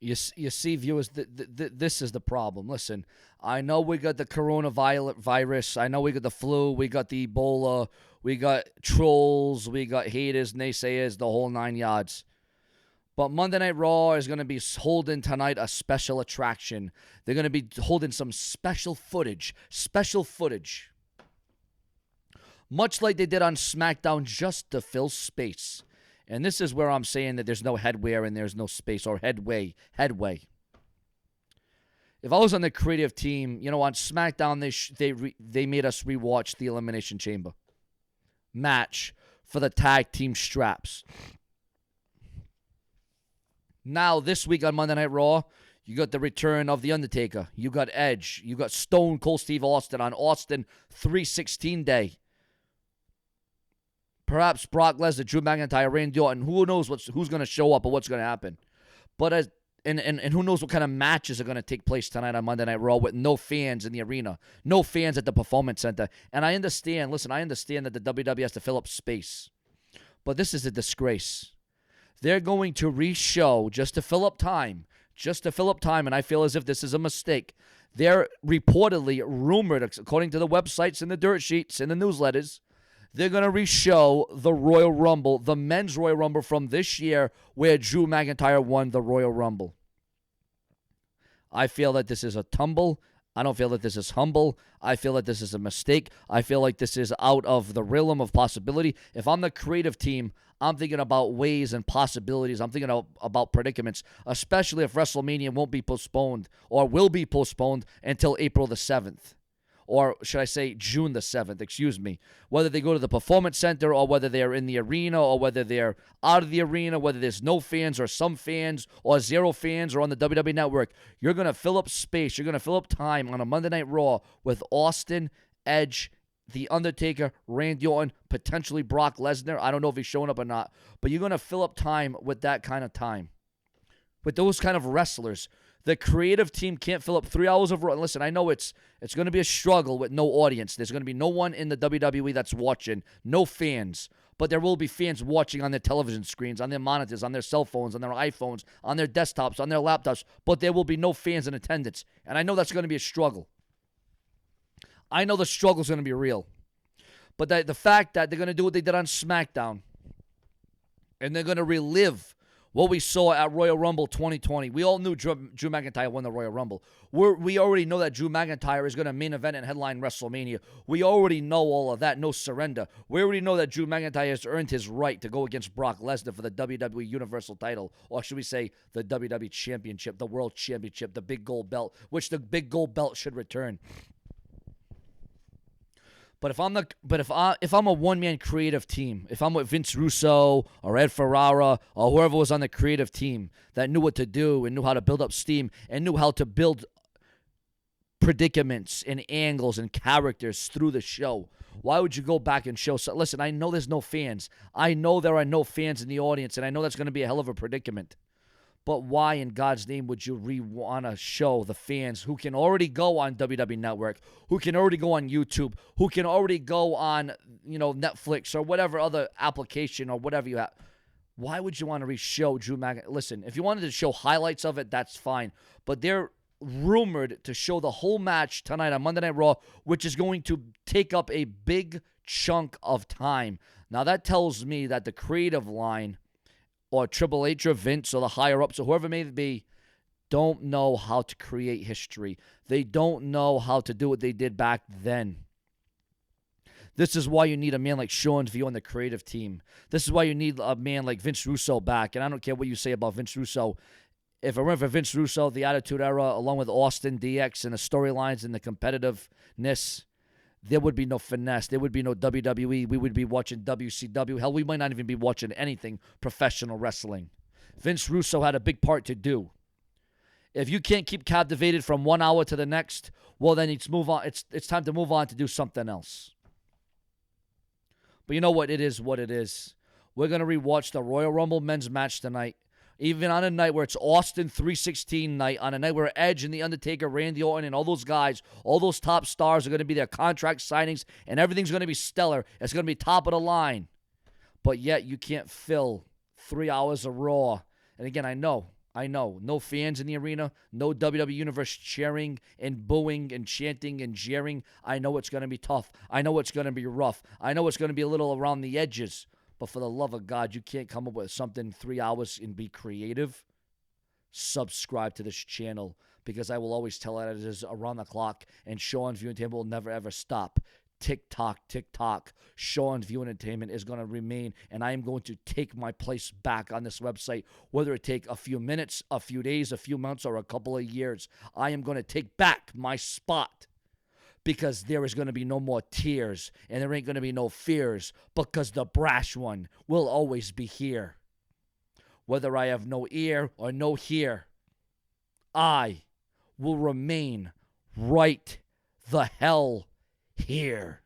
You see, viewers, this is the problem. Listen, I know we got the coronavirus. I know we got the flu. We got the Ebola. We got trolls. We got haters, naysayers, the whole 9 yards. But Monday Night Raw is going to be holding tonight a special attraction. They're going to be holding some special footage. Much like they did on SmackDown, just to fill space. And this is where I'm saying that there's no headwear and there's no space, or headway. If I was on the creative team, on SmackDown, they made us rewatch the Elimination Chamber match for the tag team straps. Now, this week on Monday Night Raw, you got the return of The Undertaker. You got Edge. You got Stone Cold Steve Austin on Austin 316 Day. Perhaps Brock Lesnar, Drew McIntyre, Randy Orton. Who knows who's going to show up or what's going to happen. But and who knows what kind of matches are going to take place tonight on Monday Night Raw with no fans in the arena. No fans at the Performance Center. And I understand that the WWE has to fill up space. But this is a disgrace. They're going to re-show just to fill up time, and I feel as if this is a mistake. They're reportedly rumored, according to the websites and the dirt sheets and the newsletters, they're going to re-show the Royal Rumble, the men's Royal Rumble from this year, where Drew McIntyre won the Royal Rumble. I feel that this is a tumble. I don't feel that this is humble. I feel that this is a mistake. I feel like this is out of the realm of possibility. If I'm the creative team, I'm thinking about ways and possibilities. I'm thinking about predicaments, especially if WrestleMania won't be postponed or will be postponed until April the 7th. Or should I say June the 7th, excuse me. Whether they go to the Performance Center or whether they're in the arena or whether they're out of the arena, whether there's no fans or some fans or zero fans or on the WWE Network, you're going to fill up space. You're going to fill up time on a Monday Night Raw with Austin, Edge, The Undertaker, Randy Orton, potentially Brock Lesnar. I don't know if he's showing up or not, but you're going to fill up time with that kind of time. With those kind of wrestlers. The creative team can't fill up 3 hours of Raw. Listen, I know it's going to be a struggle with no audience. There's going to be no one in the WWE that's watching, no fans. But there will be fans watching on their television screens, on their monitors, on their cell phones, on their iPhones, on their desktops, on their laptops. But there will be no fans in attendance. And I know that's going to be a struggle. I know the struggle is going to be real. But the fact that they're going to do what they did on SmackDown, and they're going to relive what we saw at Royal Rumble 2020. We all knew Drew McIntyre won the Royal Rumble. We already know that Drew McIntyre is going to main event and headline WrestleMania. We already know all of that. No surrender. We already know that Drew McIntyre has earned his right to go against Brock Lesnar for the WWE Universal title, or should we say the WWE Championship, the World Championship, the big gold belt, which the big gold belt should return. But if I'm a one-man creative team, if I'm with Vince Russo or Ed Ferrara or whoever was on the creative team that knew what to do and knew how to build up steam and knew how to build predicaments and angles and characters through the show, why would you go back and show? So, listen, I know there's no fans. I know there are no fans in the audience, and I know that's going to be a hell of a predicament. But why in God's name would you want to show the fans who can already go on WWE Network, who can already go on YouTube, who can already go on, Netflix or whatever other application or whatever you have? Why would you want to re-show Drew McIntyre? Listen, if you wanted to show highlights of it, that's fine. But they're rumored to show the whole match tonight on Monday Night Raw, which is going to take up a big chunk of time. Now, that tells me that the creative line, or Triple H or Vince or the higher-ups or whoever it may be, don't know how to create history. They don't know how to do what they did back then. This is why you need a man like Sean View on the creative team. This is why you need a man like Vince Russo back. And I don't care what you say about Vince Russo. If it weren't for Vince Russo, the Attitude Era, along with Austin, DX, and the storylines and the competitiveness, there would be no finesse. There would be no WWE. We would be watching WCW. Hell, we might not even be watching anything professional wrestling. Vince Russo had a big part to do. If you can't keep captivated from 1 hour to the next, well, then it's move on. It's time to move on to do something else. But you know what? It is what it is. We're going to rewatch the Royal Rumble men's match tonight. Even on a night where it's Austin 316 night, on a night where Edge and The Undertaker, Randy Orton, and all those guys, all those top stars are going to be their contract signings, and everything's going to be stellar. It's going to be top of the line. But yet you can't fill 3 hours of Raw. And again, I know I know. No fans in the arena, no WWE Universe cheering and booing and chanting and jeering. I know it's going to be tough. I know it's going to be rough. I know it's going to be a little around the edges. But for the love of God, you can't come up with something 3 hours and be creative. Subscribe to this channel because I will always tell it is around the clock, and Sean's View Entertainment will never ever stop. TikTok, TikTok. Sean's View Entertainment is going to remain, and I am going to take my place back on this website, whether it take a few minutes, a few days, a few months, or a couple of years. I am going to take back my spot because there is going to be no more tears, and there ain't going to be no fears because the brash one will always be here. Whether I have no ear or no hear, I will remain right the hell here.